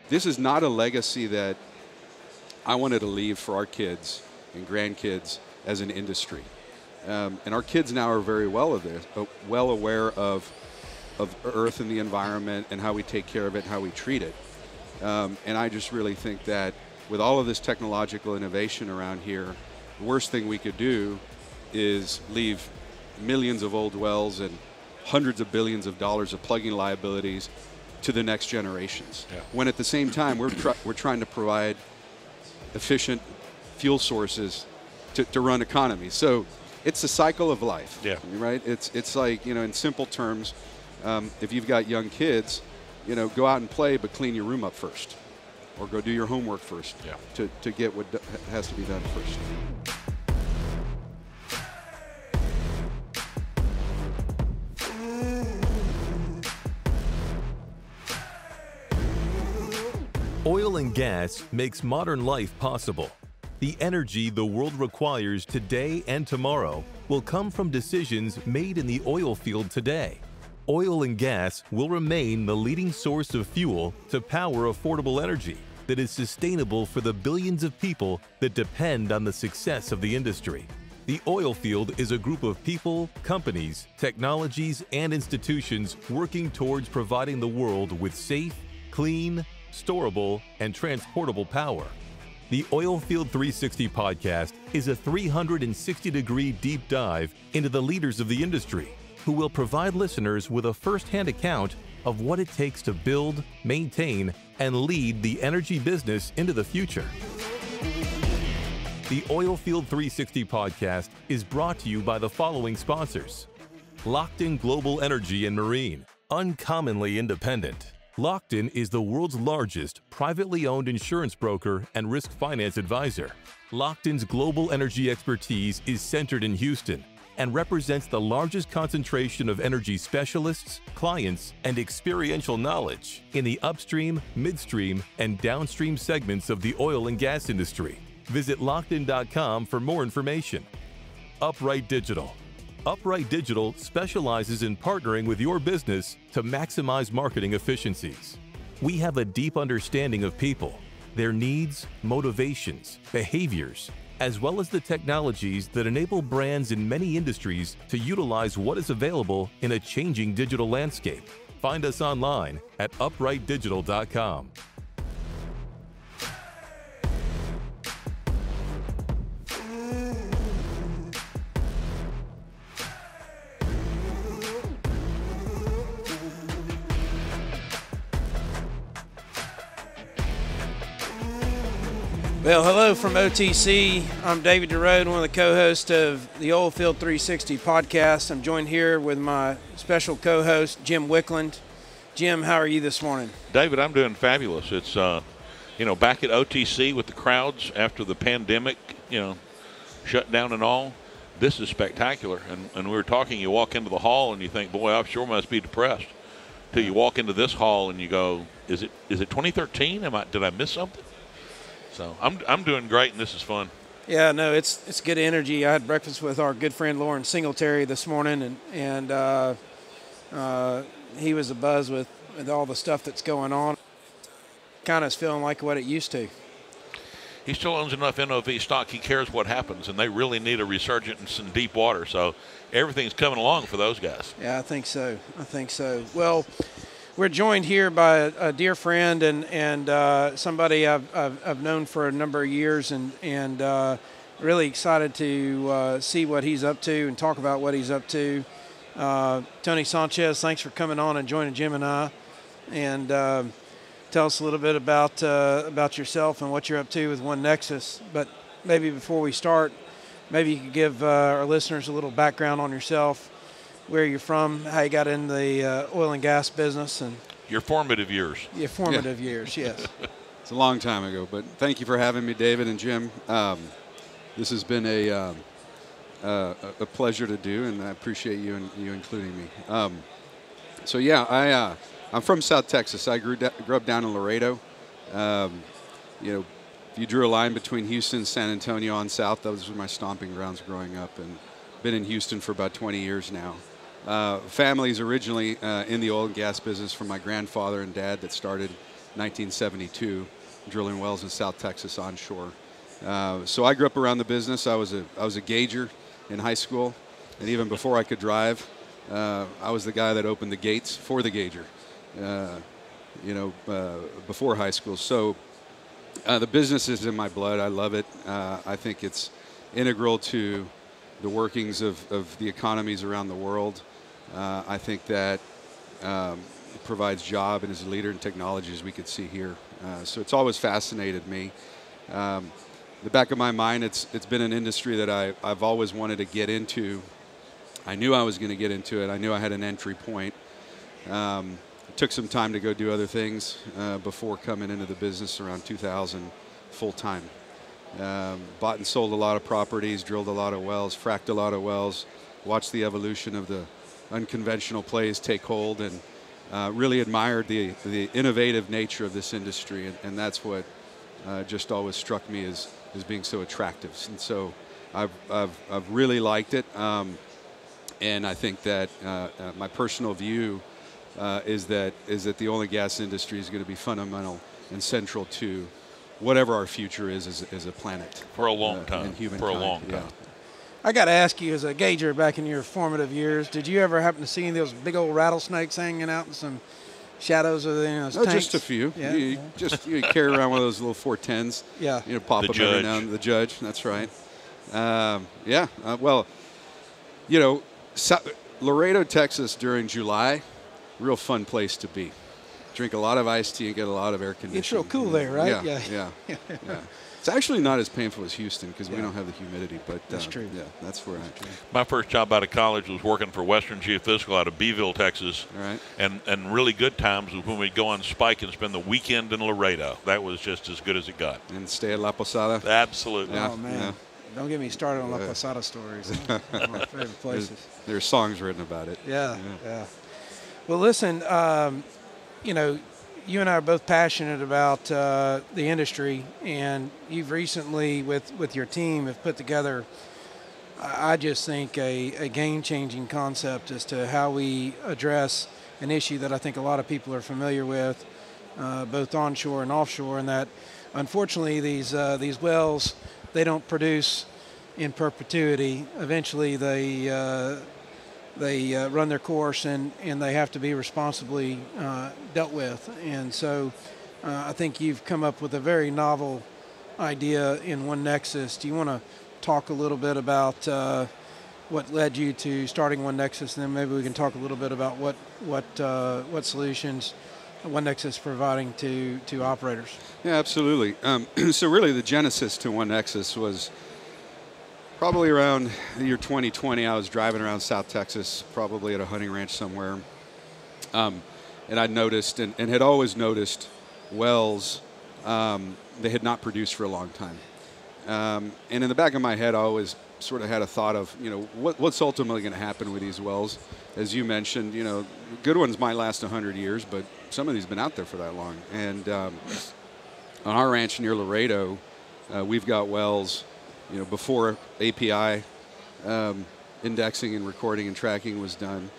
this is not a legacy that I wanted to leave for our kids and grandkids as an industry. And our kids now are very well aware of Earth and the environment and how we take care of it and how we treat it. And I just really think that with all of this technological innovation around here, the worst thing we could do is leave millions of old wells and hundreds of billions of dollars of plugging liabilities to the next generations. Yeah. When at the same time, we're trying to provide efficient fuel sources to run economies. So it's a cycle of life, yeah. Right? It's like, in simple terms, if you've got young kids, go out and play, but clean your room up first. Or go do your homework first, yeah. to get what has to be done first. Oil and gas makes modern life possible. The energy the world requires today and tomorrow will come from decisions made in the oil field today. Oil and gas will remain the leading source of fuel to power affordable energy that is sustainable for the billions of people that depend on the success of the industry. The oil field is a group of people, companies, technologies, and institutions working towards providing the world with safe, clean, storable, and transportable power. The Oilfield 360 podcast is a 360-degree deep dive into the leaders of the industry, who will provide listeners with a first-hand account of what it takes to build, maintain, and lead the energy business into the future. The Oilfield 360 podcast is brought to you by the following sponsors: Lockton Global Energy and Marine, uncommonly independent. Lockton is the world's largest privately owned insurance broker and risk finance advisor. Lockton's global energy expertise is centered in Houston and represents the largest concentration of energy specialists, clients, and experiential knowledge in the upstream, midstream, and downstream segments of the oil and gas industry. Visit Lockton.com for more information. Upright Digital. Upright Digital specializes in partnering with your business to maximize marketing efficiencies. We have a deep understanding of people, their needs, motivations, behaviors, as well as the technologies that enable brands in many industries to utilize what is available in a changing digital landscape. Find us online at uprightdigital.com. Well, hello from OTC. I'm David Roode, one of the co-hosts of the Oilfield 360 podcast. I'm joined here with my special co-host, Jim Wicklund. Jim, how are you this morning? David, I'm doing fabulous. It's, back at OTC with the crowds after the pandemic, shut down and all. This is spectacular. And we were talking, you walk into the hall and you think, boy, I sure must be depressed. Till you walk into this hall and you go, is it 2013? Did I miss something? So I'm doing great, and this is fun. Yeah, no, it's good energy. I had breakfast with our good friend Lauren Singletary this morning, and he was abuzz with all the stuff that's going on. Kind of is feeling like what it used to. He still owns enough NOV stock. He cares what happens, and they really need a resurgence in deep water. So everything's coming along for those guys. Yeah, I think so. Well, we're joined here by a dear friend and somebody I've known for a number of years, and really excited to see what he's up to and talk about what he's up to. Tony Sanchez, thanks for coming on and joining Jim and I, and tell us a little bit about yourself and what you're up to with OneNexus. But maybe before we start, maybe you could give our listeners a little background on yourself, where you're from, how you got in the oil and gas business, and your formative years. Your formative years, yes. It's a long time ago, but thank you for having me, David and Jim. This has been a pleasure to do, and I appreciate you including me. I'm from South Texas. I grew up down in Laredo. If you drew a line between Houston and San Antonio on south, those were my stomping grounds growing up, and been in Houston for about 20 years now. Family's originally in the oil and gas business from my grandfather and dad that started 1972, drilling wells in South Texas onshore. So I grew up around the business. I was a gauger in high school, and even before I could drive, I was the guy that opened the gates for the gauger, before high school. So the business is in my blood. I love it. I think it's integral to the workings of the economies around the world. I think that it provides job and is a leader in technology, as we could see here. So it's always fascinated me. The back of my mind, it's been an industry that I've always wanted to get into. I knew I was going to get into it. I knew I had an entry point. It took some time to go do other things before coming into the business around 2000 full time. Bought and sold a lot of properties, drilled a lot of wells, fracked a lot of wells, watched the evolution of the unconventional plays take hold, and really admired the innovative nature of this industry, and that's what just always struck me as being so attractive. And so I've really liked it, and I think that my personal view is that the oil and gas industry is going to be fundamental and central to whatever our future is as a planet. For a long time. And humankind. For a long time. Yeah. I got to ask you, as a gauger back in your formative years, did you ever happen to see those big old rattlesnakes hanging out in some shadows of those tanks? Just a few. Yeah. You carry around one of those little 410s. Yeah. Pop the them judge. every now and then. The Judge, that's right. Laredo, Texas during July, real fun place to be. Drink a lot of iced tea and get a lot of air conditioning. It's real cool there, right? Yeah. It's actually not as painful as Houston because we don't have the humidity, but that's true. Yeah, that's where My first job out of college was working for Western Geophysical out of Beeville, Texas. All right. And really good times was when we'd go on Spike and spend the weekend in Laredo. That was just as good as it got. And stay at La Posada. Absolutely. Yeah. Oh, man. Yeah. Don't get me started on La Posada stories. One of my favorite places. There's songs written about it. Yeah. Well, listen, you and I are both passionate about the industry, and you've recently, with your team, have put together, I just think, a game-changing concept as to how we address an issue that I think a lot of people are familiar with, both onshore and offshore, and that, unfortunately, these wells, they don't produce in perpetuity. Eventually, they run their course, and they have to be responsibly dealt with. And so I think you've come up with a very novel idea in OneNexus. Do you want to talk a little bit about what led you to starting OneNexus, and then maybe we can talk a little bit about what solutions OneNexus is providing to operators? Yeah, absolutely. So really the genesis to OneNexus was probably around the year 2020. I was driving around South Texas, probably at a hunting ranch somewhere. And I'd noticed and had always noticed wells they had not produced for a long time. And in the back of my head, I always sort of had a thought of, what's ultimately going to happen with these wells. As you mentioned, good ones might last 100 years, but some of these have been out there for that long. And on our ranch near Laredo, we've got wells, before API indexing and recording and tracking was done,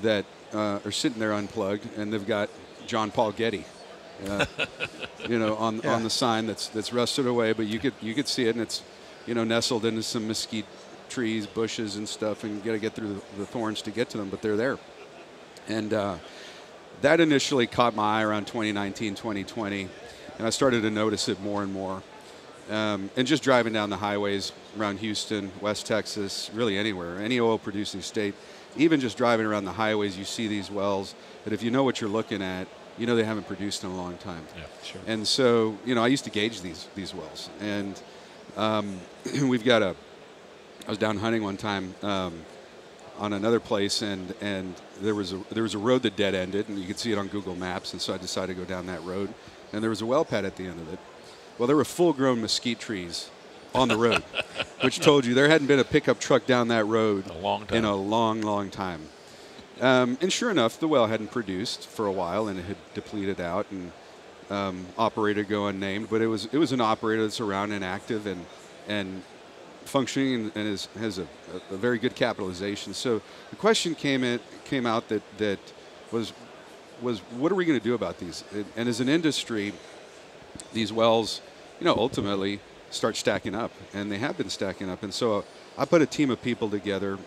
that are sitting there unplugged, and they've got John Paul Getty, on the sign that's rusted away, but you could see it, and it's nestled into some mesquite trees, bushes, and stuff, and you got to get through the thorns to get to them, but they're there. And that initially caught my eye around 2019, 2020, and I started to notice it more and more. And just driving down the highways around Houston, West Texas, really anywhere, any oil-producing state, even just driving around the highways, you see these wells that if you know what you're looking at, they haven't produced in a long time. Yeah, sure. And so, I used to gauge these wells. And we've got I was down hunting one time on another place, and there was a road that dead-ended, and you could see it on Google Maps, and so I decided to go down that road, and there was a well pad at the end of it. Well, there were full-grown mesquite trees on the road, which told you there hadn't been a pickup truck down that road in a long, long time. And sure enough, the well hadn't produced for a while, and it had depleted out, and operator go unnamed. But it was an operator that's around and active and functioning, and has a very good capitalization. So the question came out that was what are we going to do about these? And as an industry, these wells, ultimately start stacking up, and they have been stacking up. And so I put a team of people together,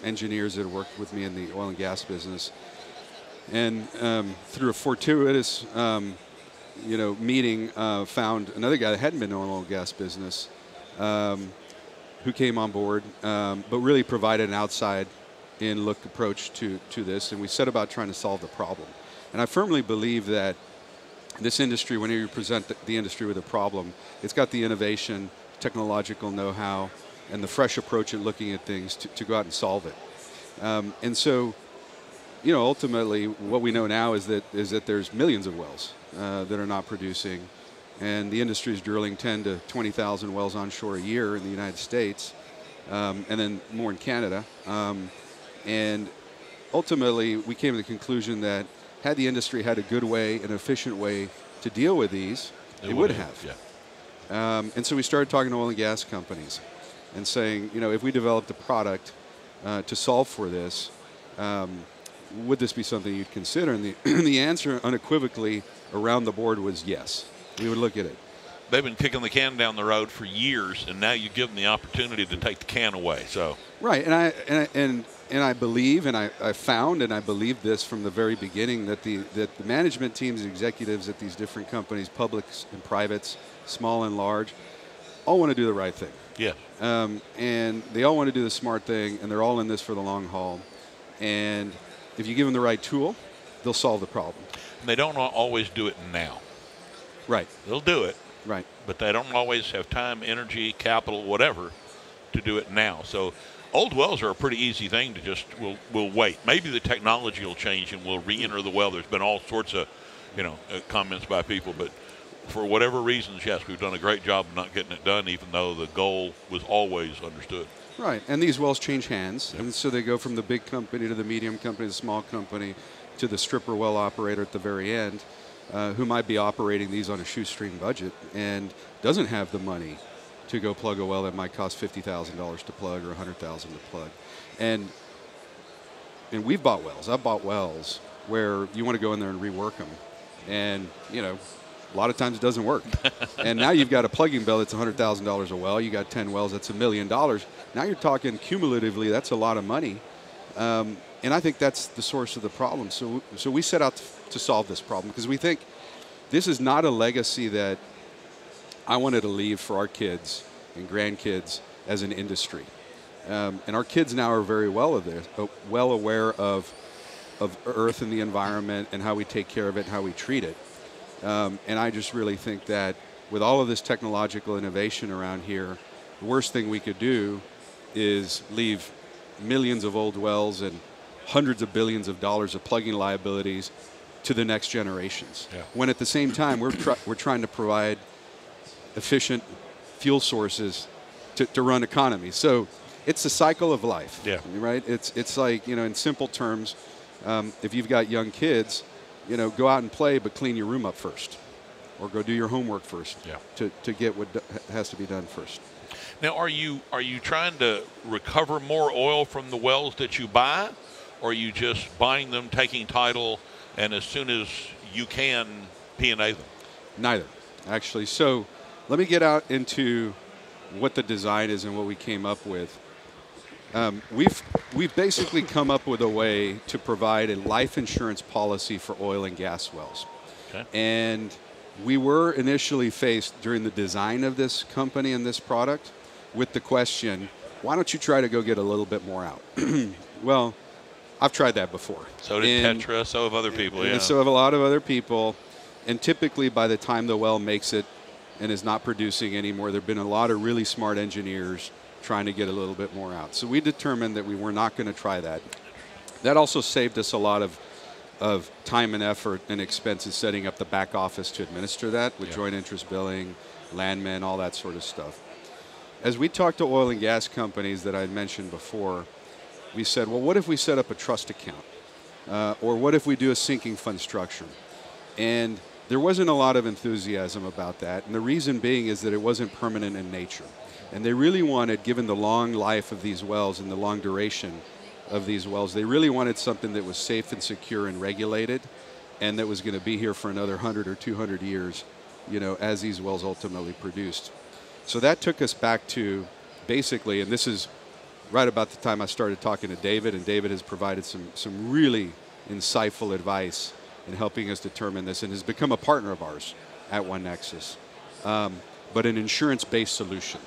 engineers that have worked with me in the oil and gas business, and through a fortuitous, meeting, found another guy that hadn't been in the oil and gas business, who came on board, but really provided an outside-in look approach to this, and we set about trying to solve the problem. And I firmly believe that this industry, whenever you present the industry with a problem, it's got the innovation, technological know-how, and the fresh approach at looking at things to go out and solve it. And so, ultimately, what we know now is that there's millions of wells that are not producing, and the industry is drilling 10 to 20,000 wells onshore a year in the United States, and then more in Canada. And ultimately, we came to the conclusion that had the industry had a good way, an efficient way to deal with these, it would have. Yeah. And so we started talking to oil and gas companies and saying, if we developed a product to solve for this, would this be something you'd consider? And the answer unequivocally around the board was yes. We would look at it. They've been kicking the can down the road for years, and now you give them the opportunity to take the can away. So right, and I believe, and I found, and I believe this from the very beginning, that the management teams, executives at these different companies, publics and privates, small and large, all want to do the right thing. Yeah. And they all want to do the smart thing, and they're all in this for the long haul. And if you give them the right tool, they'll solve the problem. And they don't always do it now. Right. They'll do it. Right. But they don't always have time, energy, capital, whatever, to do it now. So old wells are a pretty easy thing to just, we'll wait. Maybe the technology will change and we'll re-enter the well. There's been all sorts of, comments by people. But for whatever reasons, yes, we've done a great job of not getting it done, even though the goal was always understood. Right. And these wells change hands. Yep. And so they go from the big company to the medium company, the small company, to the stripper well operator at the very end, who might be operating these on a shoestring budget and doesn't have the money to go plug a well that might cost $50,000 to plug or $100,000 to plug. And we've bought wells. I've bought wells where you want to go in there and rework them. And, a lot of times it doesn't work. And now you've got a plugging bill that's $100,000 a well. You got 10 wells, that's $1 million. Now you're talking cumulatively, that's a lot of money. And I think that's the source of the problem. So we set out to solve this problem because we think this is not a legacy that I wanted to leave for our kids and grandkids as an industry. And our kids now are very well aware of Earth and the environment and how we take care of it and how we treat it. And I just really think that with all of this technological innovation around here, the worst thing we could do is leave millions of old wells and hundreds of billions of dollars of plugging liabilities to the next generations. Yeah. When at the same time, we're trying to provide efficient fuel sources to run economies. So it's a cycle of life, right? It's like, in simple terms, if you've got young kids, go out and play, but clean your room up first, or go do your homework first to get what has to be done first. Now, are you trying to recover more oil from the wells that you buy, or are you just buying them, taking title, and as soon as you can, P&A them? Neither, actually. So let me get out into what the design is and what we came up with. We've basically come up with a way to provide a life insurance policy for oil and gas wells. Okay. And we were initially faced during the design of this company and this product with the question, why don't you try to go get a little bit more out? Well, I've tried that before. So did Tetra, so have other people, and so have a lot of other people. And typically by the time the well makes it and is not producing anymore, there have been a lot of really smart engineers trying to get a little bit more out. So we determined that we were not going to try that. That also saved us a lot of time and effort and expenses setting up the back office to administer that with joint interest billing, landmen, all that sort of stuff. As we talked to oil and gas companies that I mentioned before, we said, well, what if we set up a trust account? Or what if we do a sinking fund structure? And there wasn't a lot of enthusiasm about that. And the reason being is that it wasn't permanent in nature. And they really wanted, given the long life of these wells and the long duration of these wells, they really wanted something that was safe and secure and regulated and that was going to be here for another 100 or 200 years, you know, as these wells ultimately produced. So that took us back to basically, and this is right about the time I started talking to David, and David has provided some really insightful advice in helping us determine this, and has become a partner of ours at OneNexus, but an insurance-based solution.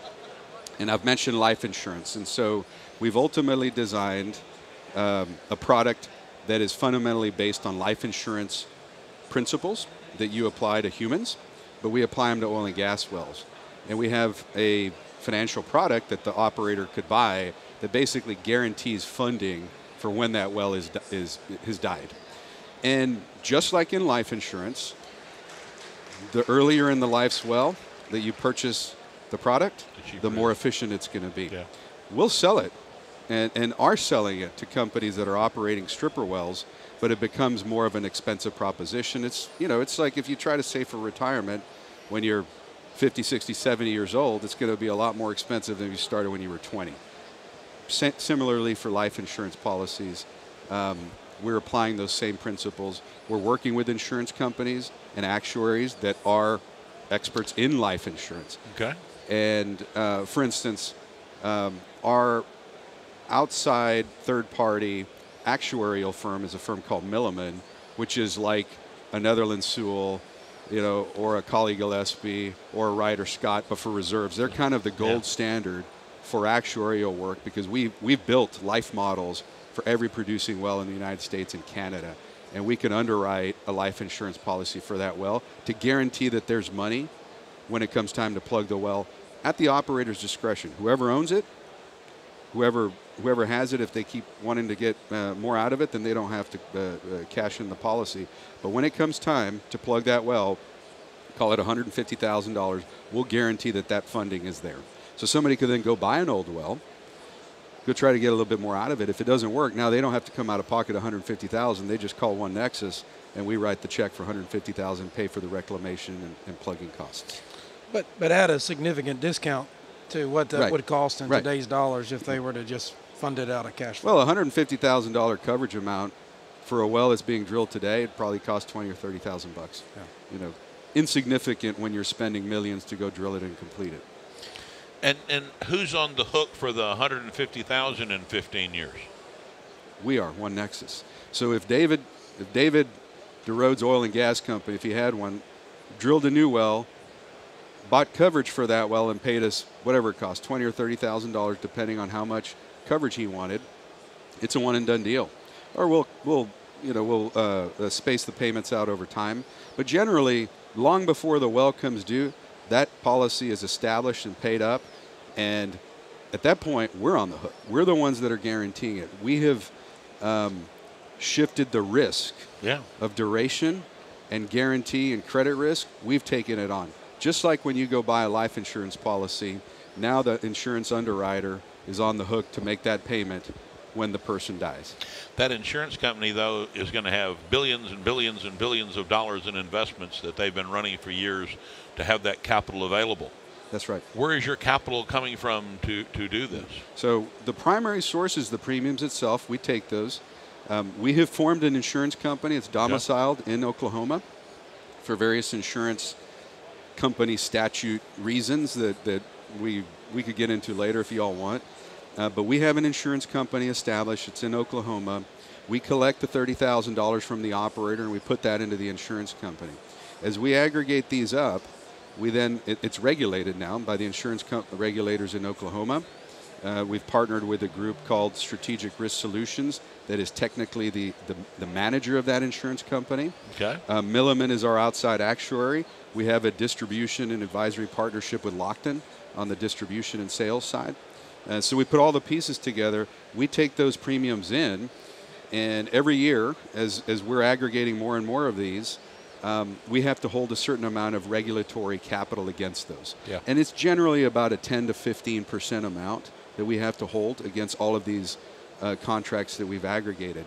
And I've mentioned life insurance, and so we've ultimately designed a product that is fundamentally based on life insurance principles that you apply to humans, but we apply them to oil and gas wells. And we have a financial product that the operator could buy that basically guarantees funding for when that well has died. And just like in life insurance, the earlier in the life's well that you purchase the product, the more efficient it's going to be. Yeah. We'll sell it and are selling it to companies that are operating stripper wells, but it becomes more of an expensive proposition. It's, you know, it's like if you try to save for retirement when you're 50, 60, 70 years old, it's going to be a lot more expensive than if you started when you were 20. Similarly for life insurance policies, we're applying those same principles. We're working with insurance companies and actuaries that are experts in life insurance. Okay. And for instance, our outside third-party actuarial firm is a firm called Milliman, which is like a Netherlands Sewell, you know, or a Collie Gillespie or a Ryder Scott, but for reserves. They're kind of the gold standard for actuarial work because we've built life models for every producing well in the United States and Canada. And we can underwrite a life insurance policy for that well to guarantee that there's money when it comes time to plug the well at the operator's discretion. Whoever owns it, whoever has it, if they keep wanting to get more out of it, then they don't have to cash in the policy. But when it comes time to plug that well, call it $150,000, we'll guarantee that that funding is there. So somebody could then go buy an old well, go try to get a little bit more out of it. If it doesn't work, now they don't have to come out of pocket $150,000. They just call OneNexus, and we write the check for $150,000, pay for the reclamation and plugging costs. But at a significant discount to what that would cost in today's dollars if they were to just fund it out of cash flow. Well, $150,000 coverage amount for a well that's being drilled today, it'd probably cost $20,000 or $30,000 bucks. Yeah. You know, insignificant when you're spending millions to go drill it and complete it. And who's on the hook for the $150,000 in 15 years? We are OneNexus. So if David DeRode's Oil and Gas Company, if he had one, drilled a new well, bought coverage for that well and paid us whatever it cost, $20,000 or $30,000, depending on how much coverage he wanted, it's a one and done deal. Or we'll space the payments out over time. But generally, long before the well comes due, that policy is established and paid up, and at that point, we're on the hook. We're the ones that are guaranteeing it. We have shifted the risk of duration and guarantee and credit risk. We've taken it on. Just like when you go buy a life insurance policy, now the insurance underwriter is on the hook to make that payment when the person dies. That insurance company, though, is going to have billions and billions and billions of dollars in investments that they've been running for years to have that capital available. That's right. Where is your capital coming from to do this? So the primary source is the premiums itself. We take those. We have formed an insurance company. It's domiciled in Oklahoma for various insurance company statute reasons that we could get into later if you all want. But we have an insurance company established. It's in Oklahoma. We collect the $30,000 from the operator, and we put that into the insurance company. As we aggregate these up, we then, it's regulated now by the insurance regulators in Oklahoma. We've partnered with a group called Strategic Risk Solutions that is technically the manager of that insurance company. Okay. Milliman is our outside actuary. We have a distribution and advisory partnership with Lockton on the distribution and sales side. So we put all the pieces together. We take those premiums in, and every year, as we're aggregating more and more of these, we have to hold a certain amount of regulatory capital against those. Yeah. And it's generally about a 10 to 15% amount that we have to hold against all of these contracts that we've aggregated.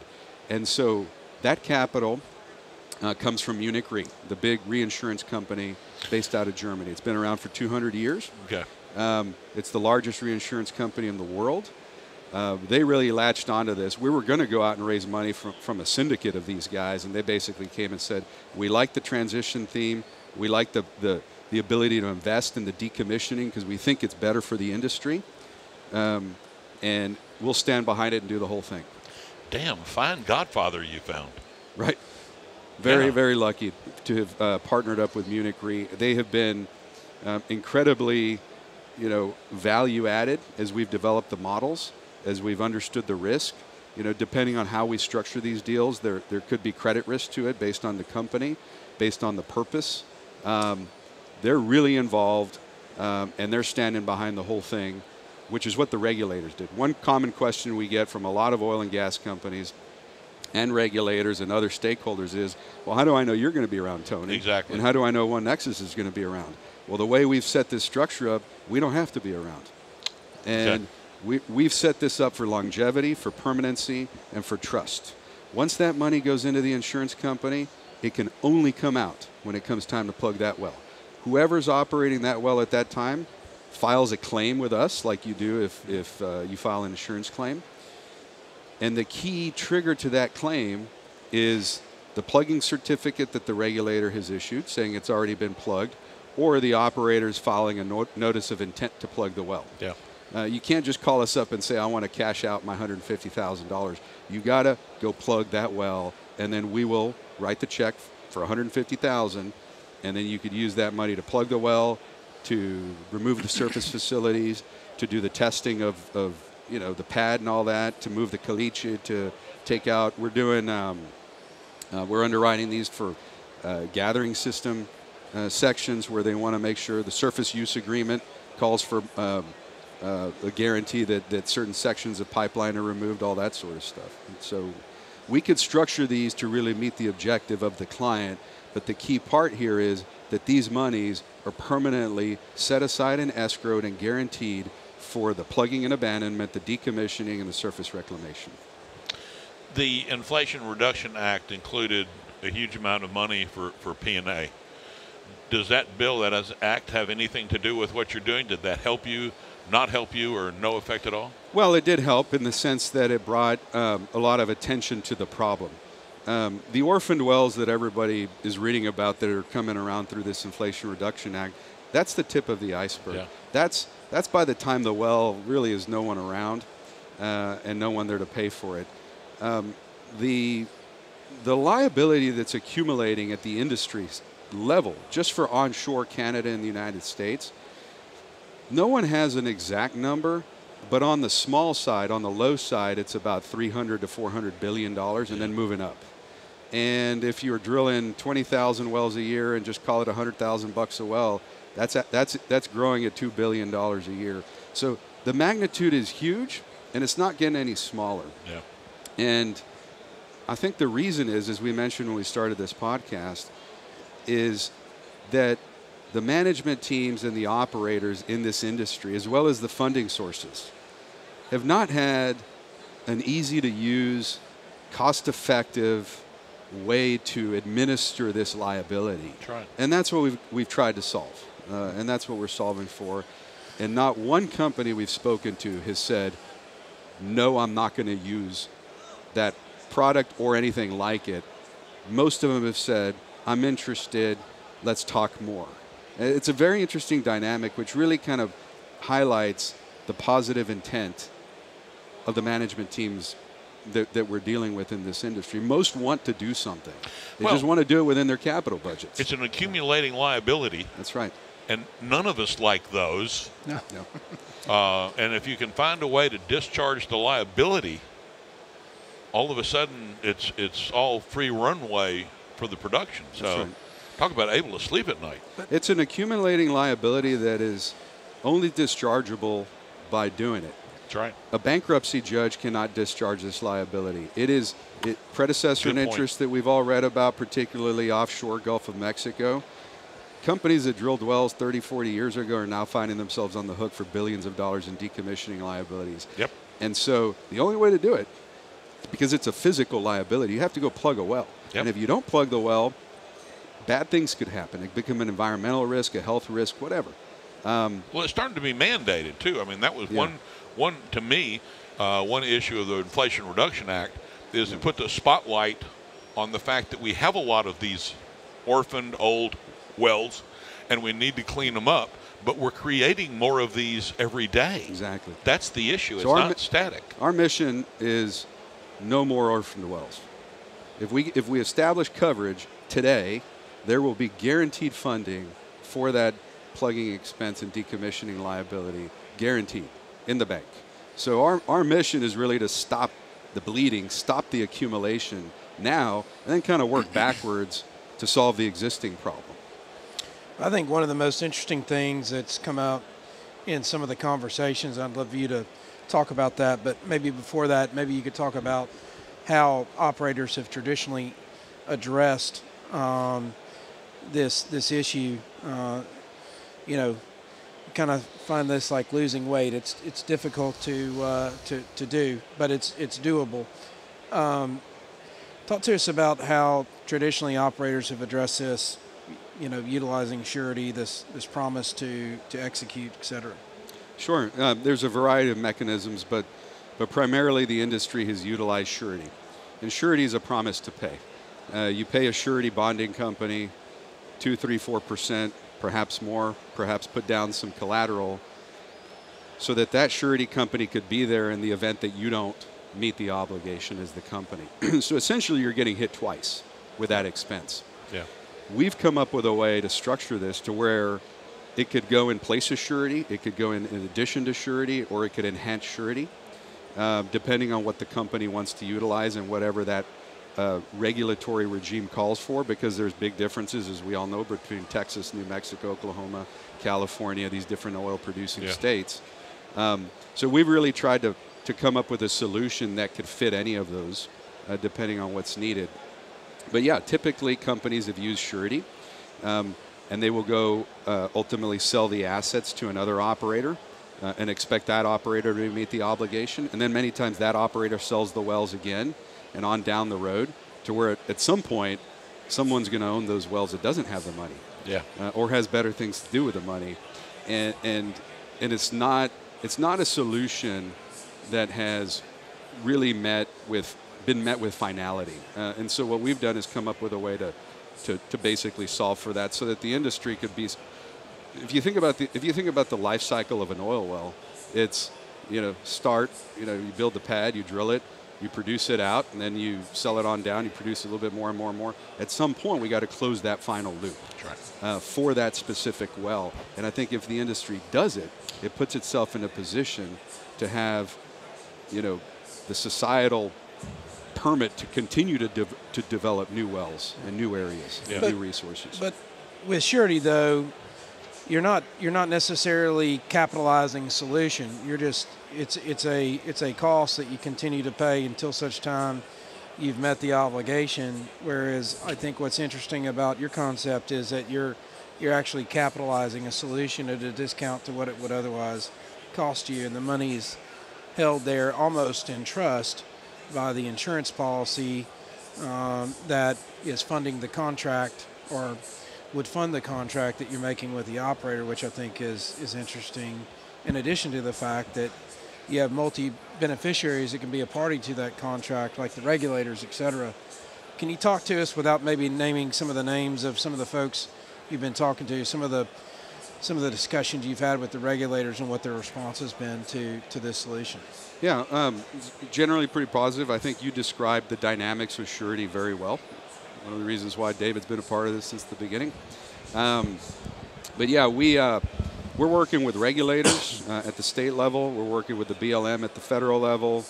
And so that capital comes from Munich Re, the big reinsurance company based out of Germany. It's been around for 200 years. Okay. It's the largest reinsurance company in the world. they really latched onto this. We were going to go out and raise money from a syndicate of these guys, and they basically came and said, we like the transition theme. We like the ability to invest in the decommissioning because we think it's better for the industry. And we'll stand behind it and do the whole thing. Damn, fine godfather you found. Right. Very, very lucky to have partnered up with Munich Re. They have been incredibly, value added as we've developed the models, as we've understood the risk. Depending on how we structure these deals, there could be credit risk to it based on the company, based on the purpose. They're really involved, and they're standing behind the whole thing, which is what the regulators did. One common question we get from a lot of oil and gas companies and regulators and other stakeholders is, well, how do I know you're going to be around, Tony? Exactly. And how do I know OneNexus is going to be around? Well, the way we've set this structure up, we don't have to be around. And we've set this up for longevity, for permanency, and for trust. Once that money goes into the insurance company, it can only come out when it comes time to plug that well. Whoever's operating that well at that time files a claim with us, like you do if you file an insurance claim. And the key trigger to that claim is the plugging certificate that the regulator has issued, saying it's already been plugged, or the operator's filing a notice of intent to plug the well. Yeah. You can't just call us up and say, I want to cash out my $150,000. You got to go plug that well, and then we will write the check for $150,000, and then you could use that money to plug the well, to remove the surface facilities, to do the testing of the pad and all that, to move the caliche, to take out. We're doing, we're underwriting these for gathering system sections where they want to make sure the surface use agreement calls for a guarantee that certain sections of pipeline are removed, all that sort of stuff. And so we could structure these to really meet the objective of the client, but the key part here is that these monies are permanently set aside and escrowed and guaranteed for the plugging and abandonment, the decommissioning, and the surface reclamation. The Inflation Reduction Act included a huge amount of money for P&A. Does that bill, that act, have anything to do with what you're doing? Did that help you, not help you, or no effect at all? Well, it did help in the sense that it brought a lot of attention to the problem. The orphaned wells that everybody is reading about that are coming around through this Inflation Reduction Act, that's the tip of the iceberg. Yeah. That's by the time the well really is no one around and no one there to pay for it. The liability that's accumulating at the industry level, just for onshore Canada and the United States, no one has an exact number, but on the small side, on the low side, it's about $300 to $400 billion and then moving up. And if you're drilling 20,000 wells a year and just call it $100,000 a well, that's growing at $2 billion a year. So the magnitude is huge, and it's not getting any smaller. Yeah. And I think the reason is, as we mentioned when we started this podcast, is that the management teams and the operators in this industry, as well as the funding sources, have not had an easy-to-use, cost-effective way to administer this liability. That's right. And that's what we've tried to solve, and that's what we're solving for. And not one company we've spoken to has said, no, I'm not going to use that product or anything like it. Most of them have said, I'm interested, let's talk more. It's a very interesting dynamic, which really kind of highlights the positive intent of the management teams that we're dealing with in this industry. Most want to do something. They just want to do it within their capital budgets. It's an accumulating liability. That's right. And none of us like those. No. And if you can find a way to discharge the liability, all of a sudden it's all free runway for the production. So That's right. Talk about able to sleep at night. It's an accumulating liability that is only dischargeable by doing it. That's right. A bankruptcy judge cannot discharge this liability. It is predecessor in interest that we've all read about, particularly offshore Gulf of Mexico. Companies that drilled wells 30, 40 years ago are now finding themselves on the hook for billions of dollars in decommissioning liabilities. Yep. And so the only way to do it, because it's a physical liability, you have to go plug a well. Yep. And if you don't plug the well, bad things could happen. It could become an environmental risk, a health risk, whatever. Well, it's starting to be mandated, too. I mean, that was one to me, one issue of the Inflation Reduction Act is to put the spotlight on the fact that we have a lot of these orphaned old wells, and we need to clean them up. But we're creating more of these every day. Exactly. That's the issue. It's So not static. Our mission is no more orphaned wells. If we establish coverage today, there will be guaranteed funding for that plugging expense and decommissioning liability, guaranteed, in the bank. So our mission is really to stop the bleeding, stop the accumulation now, and then kind of work backwards to solve the existing problem. I think one of the most interesting things that's come out in some of the conversations, I'd love for you to talk about that, but maybe before that, maybe you could talk about how operators have traditionally addressed this issue. You know, kind of find this like losing weight. It's difficult to do, but it's doable. Talk to us about how traditionally operators have addressed this. You know, utilizing surety, this promise to execute, et cetera. Sure. There's a variety of mechanisms, but primarily the industry has utilized surety. And surety is a promise to pay. You pay a surety bonding company 2%, 3%, 4%, perhaps more, perhaps put down some collateral so that surety company could be there in the event that you don't meet the obligation as the company. So essentially you're getting hit twice with that expense. Yeah. We've come up with a way to structure this to where it could go in place of surety, it could go in addition to surety, or it could enhance surety, depending on what the company wants to utilize and whatever that regulatory regime calls for, because there's big differences, as we all know, between Texas, New Mexico, Oklahoma, California, these different oil-producing states. So we've really tried to come up with a solution that could fit any of those, depending on what's needed. But yeah, typically companies have used surety, and they will go ultimately sell the assets to another operator and expect that operator to meet the obligation. And then many times that operator sells the wells again and on down the road to where at some point someone's going to own those wells that doesn't have the money, or has better things to do with the money. And it's not a solution that has really been met with finality. And so what we've done is come up with a way to basically solve for that, so that the industry could be. If you think about the life cycle of an oil well, it's you build the pad, you drill it, you produce it out, and then you sell it on down. You produce a little bit more and more and more. At some point, we got to close that final loop for that specific well. And I think if the industry does it, it puts itself in a position to have, the societal permit to continue to develop new wells and new areas and new resources. But with surety, though, you're not necessarily capitalizing solution. You're just it's a cost that you continue to pay until such time you've met the obligation. Whereas I think what's interesting about your concept is that you're actually capitalizing a solution at a discount to what it would otherwise cost you, and the money is held there almost in trust by the insurance policy that is funding the contract, or would fund the contract that you're making with the operator, which I think is interesting, in addition to the fact that you have multi-beneficiaries that can be a party to that contract, like the regulators, et cetera. Can you talk to us, without maybe naming some of the names of some of the folks you've been talking to, some of the discussions you've had with the regulators and what their response has been to this solution? Yeah, generally pretty positive. I think you described the dynamics of surety very well. One of the reasons why David's been a part of this since the beginning. But yeah, we're working with regulators at the state level. We're working with the BLM at the federal level.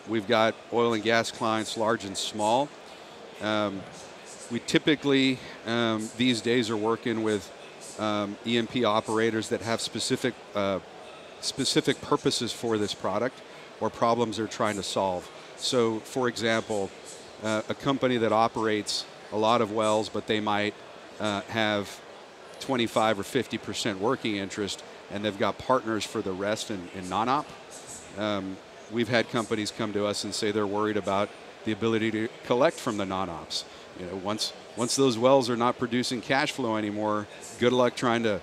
We've got oil and gas clients, large and small. We typically, these days, are working with E&P operators that have specific purposes for this product or problems they're trying to solve. So, for example, a company that operates a lot of wells, but they might have 25 or 50% working interest, and they've got partners for the rest in non-op. We've had companies come to us and say they're worried about the ability to collect from the non-ops. Once those wells are not producing cash flow anymore, good luck trying to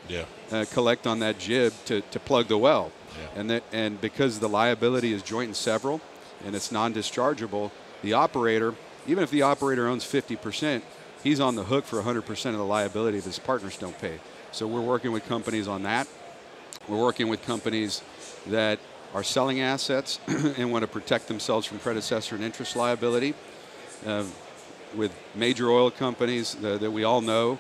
collect on that jib to plug the well. Yeah. And because the liability is joint and several, and it's non-dischargeable, the operator, even if the operator owns 50%, he's on the hook for 100% of the liability if his partners don't pay. So we're working with companies on that. We're working with companies that are selling assets and want to protect themselves from predecessor and interest liability. With major oil companies that we all know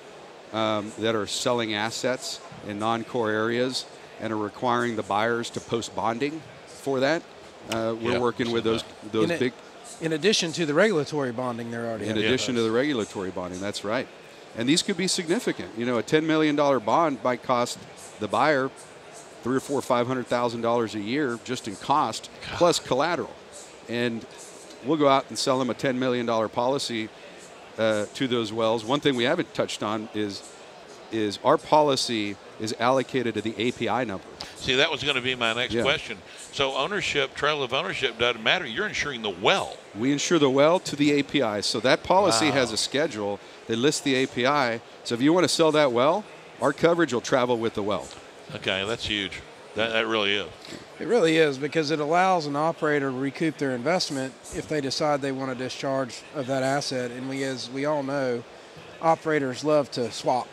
that are selling assets in non-core areas and are requiring the buyers to post bonding for that. We're working with those big. In addition to the regulatory bonding they're already in addition to the regulatory bonding, that's right. And these could be significant. You know, a $10 million bond might cost the buyer $300,000 or $500,000 a year just in cost, plus collateral. And we'll go out and sell them a $10 million policy to those wells. One thing we haven't touched on is our policy is allocated to the API number. See, that was going to be my next question. So ownership, trail of ownership doesn't matter. You're insuring the well. We insure the well to the API. So that policy has a schedule that lists the API. So if you want to sell that well, our coverage will travel with the well. Okay, that's huge. That really is. It really is, because it allows an operator to recoup their investment if they decide they want to discharge of that asset. And as we all know, operators love to swap.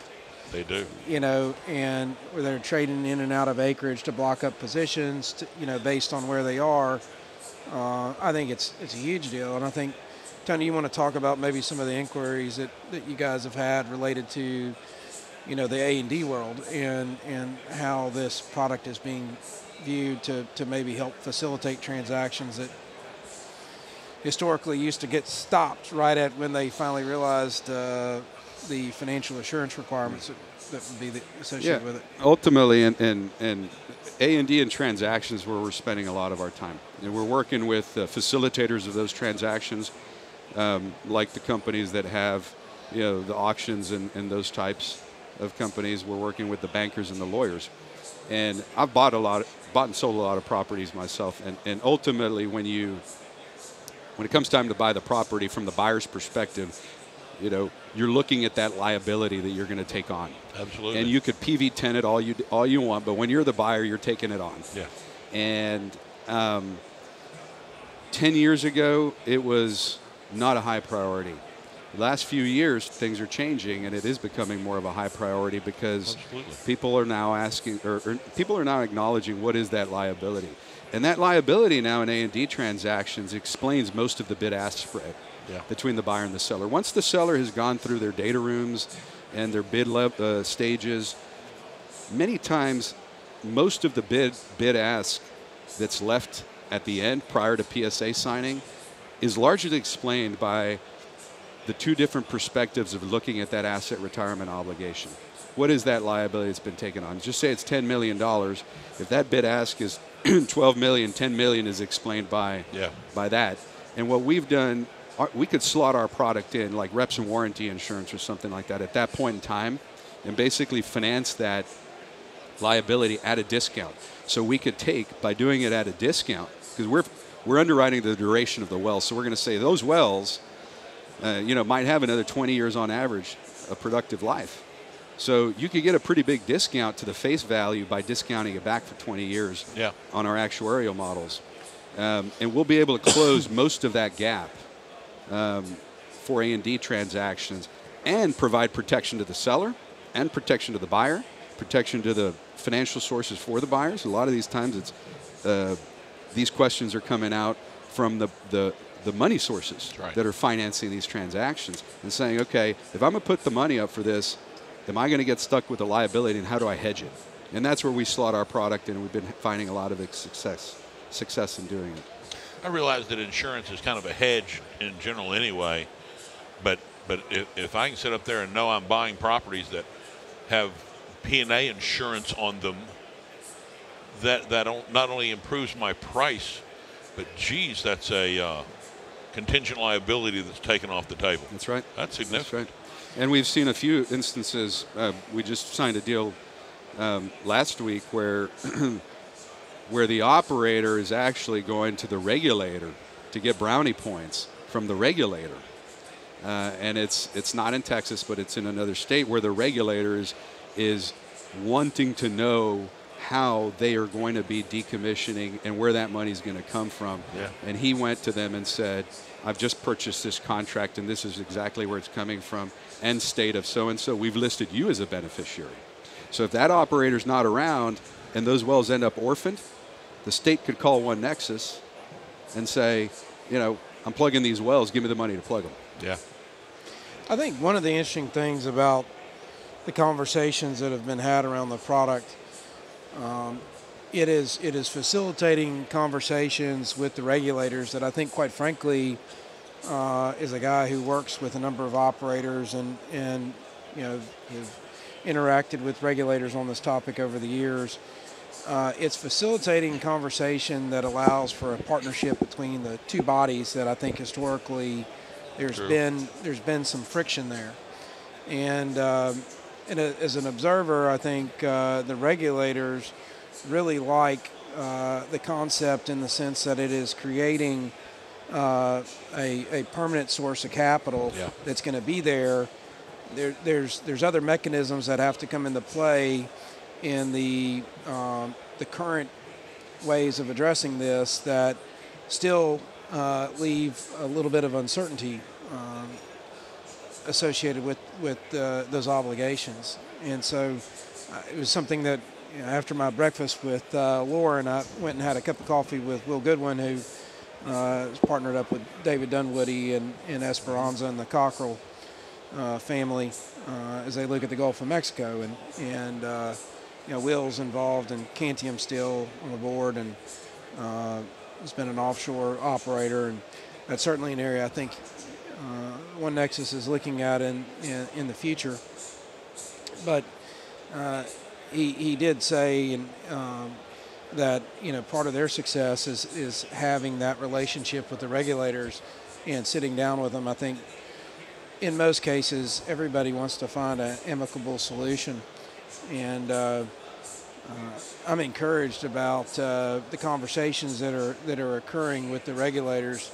They do. You know, and where they're trading in and out of acreage to block up positions, to, you know, based on where they are. I think it's a huge deal. And I think, Tony, you want to talk about maybe some of the inquiries that you guys have had related to, you know, the A&D world and how this product is being viewed to maybe help facilitate transactions that historically used to get stopped right at when they finally realized the financial assurance requirements that would be associated with it. Ultimately, and A&D and transactions where we're spending a lot of our time. And we're working with facilitators of those transactions, like the companies that have, you know, the auctions and those types of companies. We're working with the bankers and the lawyers. And I've bought and sold a lot of properties myself. And ultimately, when it comes time to buy the property from the buyer's perspective, you know, you're looking at that liability that you're going to take on. Absolutely. And you could PV-10 it all you want, but when you're the buyer, you're taking it on. Yeah. And 10 years ago, it was not a high priority. The last few years, things are changing, and it is becoming more of a high priority because people are now asking, or people are now acknowledging what is that liability. And that liability now in A&D transactions explains most of the bid-ask spread between the buyer and the seller. Once the seller has gone through their data rooms and their bid stages, many times most of the bid-ask that's left at the end prior to PSA signing is largely explained by the two different perspectives of looking at that asset retirement obligation. What is that liability that's been taken on? Just say it's $10 million. If that bid-ask is 12 million, 10 million is explained by that. And what we've done, we could slot our product in like reps and warranty insurance or something like that at that point in time and basically finance that liability at a discount. So we could take, by doing it at a discount, because we're underwriting the duration of the well. So we're going to say those wells, you know, might have another 20 years on average of productive life. So you could get a pretty big discount to the face value by discounting it back for 20 years on our actuarial models. And we'll be able to close most of that gap for A&D transactions and provide protection to the seller and protection to the buyer, protection to the financial sources for the buyers. A lot of these times it's these questions are coming out from the money sources that are financing these transactions and saying, okay, if I'm going to put the money up for this, am I going to get stuck with the liability, and how do I hedge it? And that's where we slot our product, and we've been finding a lot of success in doing it. I realize that insurance is kind of a hedge in general anyway, but if I can sit up there and know I'm buying properties that have P&A insurance on them, that not only improves my price, but geez, that's a contingent liability that's taken off the table. That's right. That's significant. That's right. And we've seen a few instances. We just signed a deal last week where where the operator is actually going to the regulator to get brownie points from the regulator. And it's not in Texas, but it's in another state where the regulator is wanting to know how they are going to be decommissioning and where that money is going to come from. Yeah. And he went to them and said, I've just purchased this contract and this is exactly where it's coming from, and state of so-and-so, we've listed you as a beneficiary. So if that operator's not around and those wells end up orphaned, the state could call OneNexus and say, you know, I'm plugging these wells, give me the money to plug them. Yeah. I think one of the interesting things about the conversations that have been had around the product, it is facilitating conversations with the regulators that I think, quite frankly, is a guy who works with a number of operators and you know, have interacted with regulators on this topic over the years. It's facilitating conversation that allows for a partnership between the two bodies that I think historically there's been some friction there. And as an observer, I think the regulators really like the concept in the sense that it is creating a permanent source of capital that's going to be there. There's other mechanisms that have to come into play in the current ways of addressing this that still leave a little bit of uncertainty associated with those obligations. And so it was something that, you know, after my breakfast with Lauren, I went and had a cup of coffee with Will Goodwin, who is partnered up with David Dunwoody in Esperanza and the Cockrell family as they look at the Gulf of Mexico. And you know, Will's involved in Cantium still on the board, and has been an offshore operator, and that's certainly an area I think OneNexus is looking at in the future. But he did say that, you know, part of their success is having that relationship with the regulators and sitting down with them. I think in most cases everybody wants to find an amicable solution, and I'm encouraged about the conversations that are occurring with the regulators.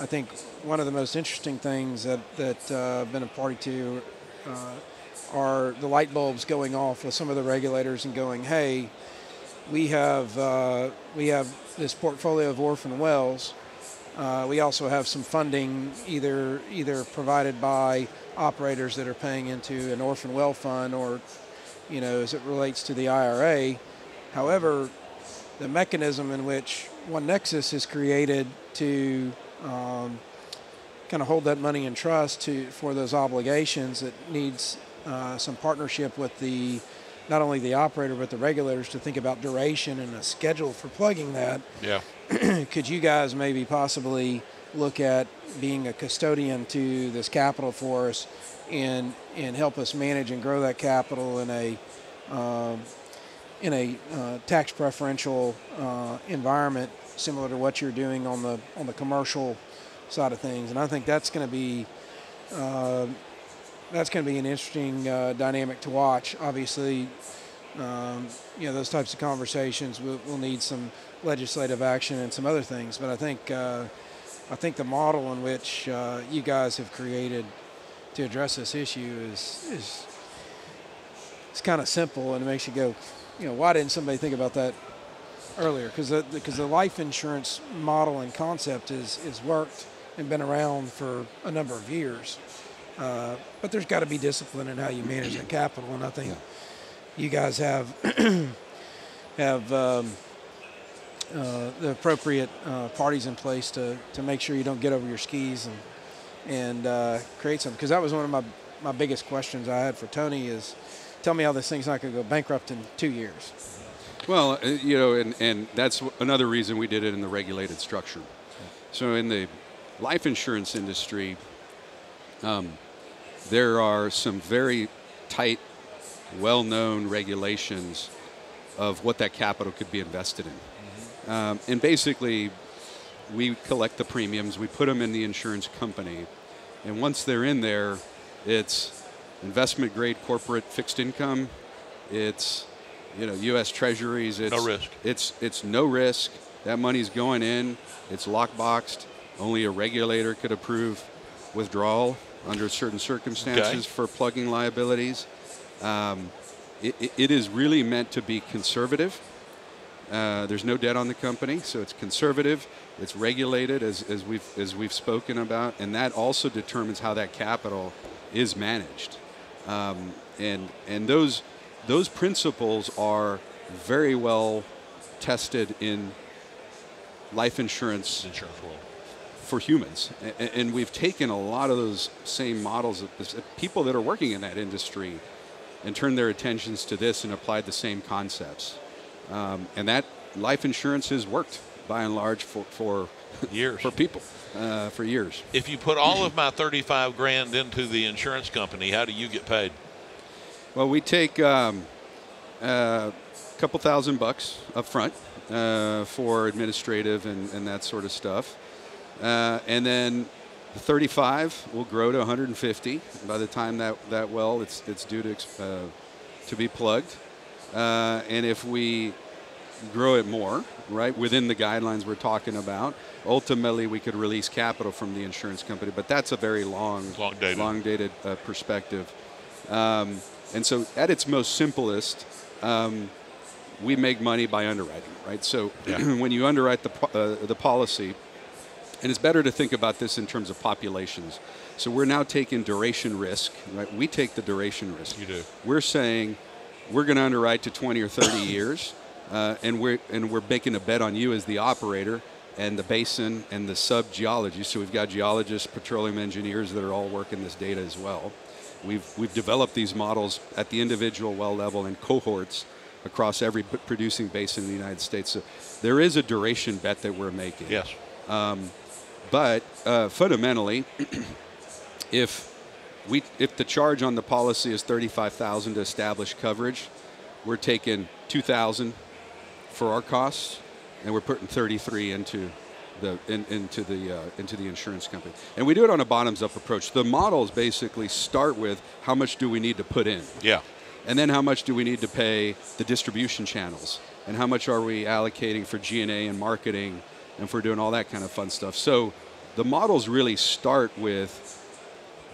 I think one of the most interesting things that I've been a party to are the light bulbs going off with some of the regulators and going, hey, we have this portfolio of orphan wells. We also have some funding either provided by operators that are paying into an orphan well fund, or, you know, as it relates to the IRA. However, the mechanism in which OneNexus is created to kind of hold that money in trust for those obligations, it needs some partnership with not only the operator but the regulators to think about duration and a schedule for plugging that. Yeah. Could you guys maybe possibly look at being a custodian to this capital for us and help us manage and grow that capital in a tax preferential environment, similar to what you're doing on the commercial side of things? And I think that's going to be an interesting dynamic to watch. Obviously, you know, those types of conversations will need some legislative action and some other things. But I think the model in which you guys have created to address this issue is kind of simple, and it makes you go, you know, why didn't somebody think about that earlier? Because the life insurance model and concept is worked and been around for a number of years. But there's got to be discipline in how you manage that capital, and I think you guys have the appropriate parties in place to make sure you don't get over your skis and create something. Because that was one of my biggest questions I had for Tony is, tell me how this thing's not going to go bankrupt in 2 years. Well, you know, and that's another reason we did it in the regulated structure. So in the life insurance industry, there are some very tight, well-known regulations of what that capital could be invested in. And basically, we collect the premiums, we put them in the insurance company, and once they're in there, it's investment-grade corporate fixed income, it's, you know, U.S. Treasuries. It's no risk. It's no risk. That money's going in. It's lockboxed. Only a regulator could approve withdrawal under certain circumstances for plugging liabilities. it is really meant to be conservative. There's no debt on the company, so it's conservative. It's regulated, as we've spoken about, and that also determines how that capital is managed. And those principles are very well tested in life insurance world for humans, and we've taken a lot of those same models of people that are working in that industry and turned their attentions to this and applied the same concepts. And that life insurance has worked by and large for years, for people for years. If you put all of my 35 grand into the insurance company, how do you get paid? Well, we take a couple $1,000 up front for administrative and that sort of stuff. And then the 35 will grow to 150 by the time that well it's due to be plugged. And if we grow it more, right, within the guidelines we're talking about, ultimately we could release capital from the insurance company, but that's a very long-dated perspective. And so at its most simplest, we make money by underwriting, right? So when you underwrite the policy, and it's better to think about this in terms of populations. So we're now taking duration risk, right? We take the duration risk. You do. We're saying we're going to underwrite to 20 or 30 years, and we're making a bet on you as the operator and the basin and the sub-geology. So we've got geologists, petroleum engineers that are all working this data as well. We've developed these models at the individual well level in cohorts across every producing basin in the United States. So there is a duration bet that we're making. Yes. But fundamentally, if the charge on the policy is $35,000 to establish coverage, we're taking $2,000 for our costs, and we're putting $33,000 into the insurance company. And we do it on a bottoms-up approach. The models basically start with how much do we need to put in. Yeah. And then how much do we need to pay the distribution channels, and how much are we allocating for G&A and marketing and for doing all that kind of fun stuff. So the models really start with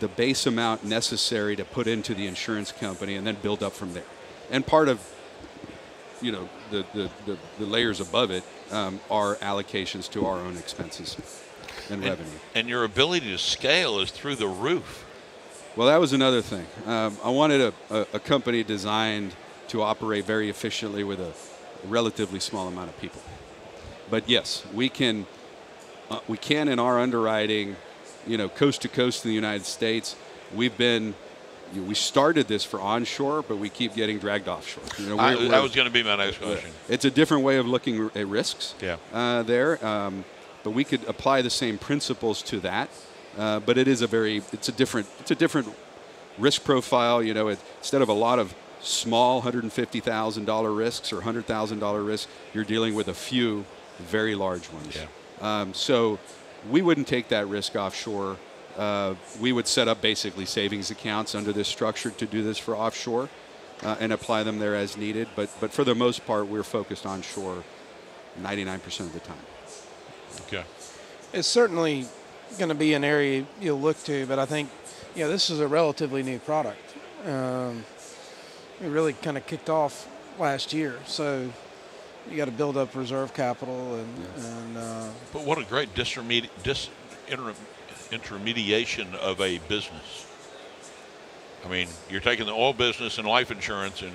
the base amount necessary to put into the insurance company and then build up from there. And part of, the layers above it are allocations to our own expenses and revenue. And your ability to scale is through the roof. Well, that was another thing. I wanted a company designed to operate very efficiently with a relatively small amount of people. But yes, we can in our underwriting, coast to coast in the United States. We started this for onshore, but we keep getting dragged offshore. That was going to be my next question. It's a different way of looking at risks. Yeah. But we could apply the same principles to that. But it's a different risk profile. Instead of a lot of small $150,000 risks or $100,000 risks, you're dealing with a few very large ones. Yeah. So we wouldn't take that risk offshore. We would set up basically savings accounts under this structure to do this for offshore and apply them there as needed. But for the most part, we're focused onshore 99% of the time. Okay. It's certainly going to be an area you'll look to, but I think, this is a relatively new product. It really kind of kicked off last year, so you got to build up reserve capital But what a great intermediation of a business. I mean, you're taking the oil business and life insurance, and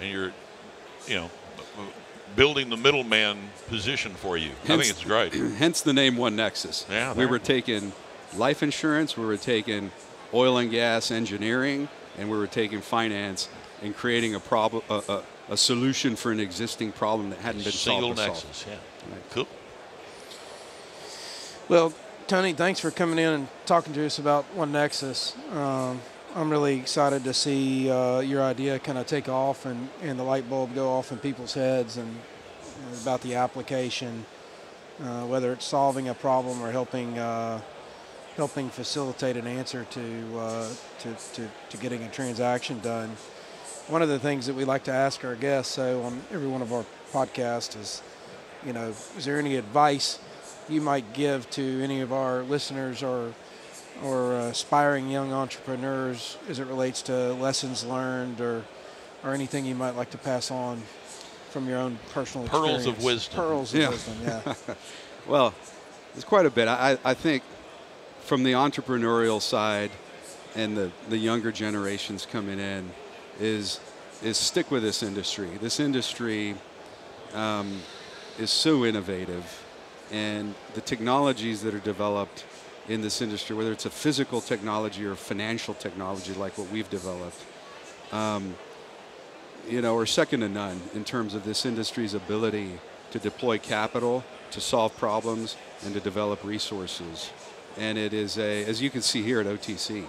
you're, building the middleman position for you. I think it's great. Hence the name OneNexus. Yeah, we were taking life insurance, we were taking oil and gas engineering, and we were taking finance and creating a problem, a solution for an existing problem that hadn't been solved. Single nexus, yeah. Right. Cool. Well, Tony, thanks for coming in and talking to us about OneNexus. I'm really excited to see your idea kind of take off and the light bulb go off in people's heads and about the application, whether it's solving a problem or helping facilitate an answer to getting a transaction done. One of the things that we like to ask our guests, on every one of our podcasts, is, is there any advice you might give to any of our listeners or aspiring young entrepreneurs as it relates to lessons learned or or anything you might like to pass on from your own personal experience. Pearls of wisdom. Pearls of wisdom, yeah. Well, there's quite a bit. I think from the entrepreneurial side and the younger generations coming in is stick with this industry. This industry is so innovative, and the technologies that are developed in this industry, whether it's a physical technology or financial technology like what we've developed, are second to none in terms of this industry's ability to deploy capital, to solve problems, and to develop resources. And it is as you can see here at OTC,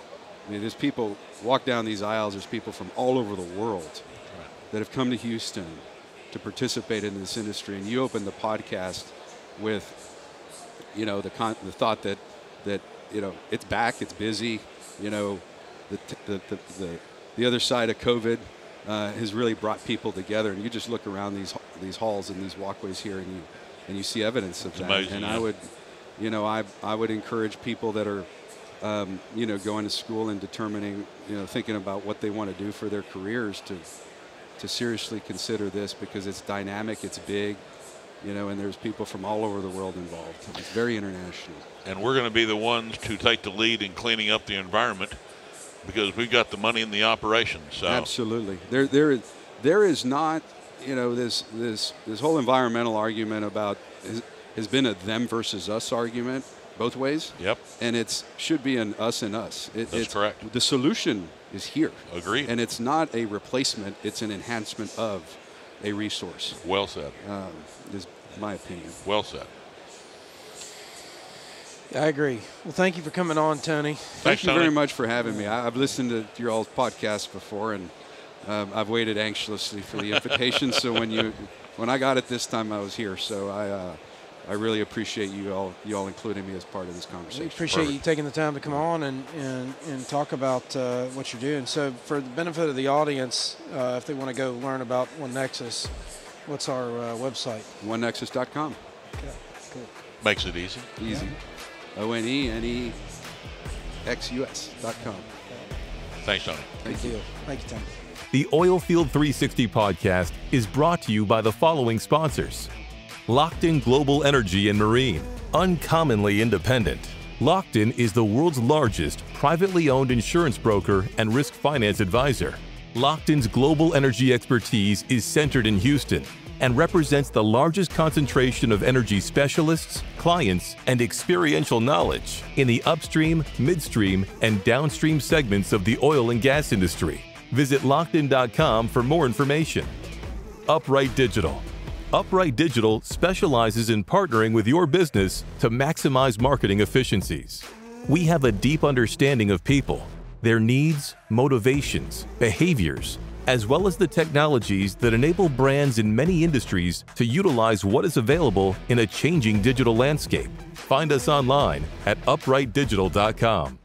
I mean, there's people, walk down these aisles, there's people from all over the world that have come to Houston to participate in this industry. And you opened the podcast with, the thought that it's back, it's busy, the other side of COVID has really brought people together. And you just look around these halls and these walkways here, and you see evidence of that. Amazing, and yeah. I would encourage people that are, going to school and determining, thinking about what they want to do for their careers to seriously consider this, because it's dynamic, it's big, and there's people from all over the world involved. It's very international. And we're going to be the ones to take the lead in cleaning up the environment, because we've got the money in the operation. So absolutely, there is not, this whole environmental argument about has been a them versus us argument both ways. Yep. And it should be an us and us. That's correct. The solution is here. Agreed. And it's not a replacement, it's an enhancement of a resource. Well said. Is my opinion. Well said. I agree. Well, thank you for coming on, Tony. Thank you very much for having me. I've listened to your all's podcast before, and I've waited anxiously for the invitation. So when I got it this time, I was here. So I really appreciate you all including me as part of this conversation. We appreciate you taking the time to come on and talk about what you're doing. So for the benefit of the audience, if they want to go learn about OneNexus, what's our website? OneNexus.com. Okay, cool. Makes it easy. Easy. Yeah. ONENEXUS.com. Thanks, Tony. Good deal. Thank you, Tony. The Oilfield 360 podcast is brought to you by the following sponsors: Lockton Global Energy and Marine, uncommonly independent. Lockton is the world's largest privately owned insurance broker and risk finance advisor. Lockton's global energy expertise is centered in Houston and represents the largest concentration of energy specialists, clients, and experiential knowledge in the upstream, midstream, and downstream segments of the oil and gas industry. Visit Lockton.com for more information. Upright Digital. Upright Digital specializes in partnering with your business to maximize marketing efficiencies. We have a deep understanding of people, their needs, motivations, behaviors, as well as the technologies that enable brands in many industries to utilize what is available in a changing digital landscape. Find us online at uprightdigital.com.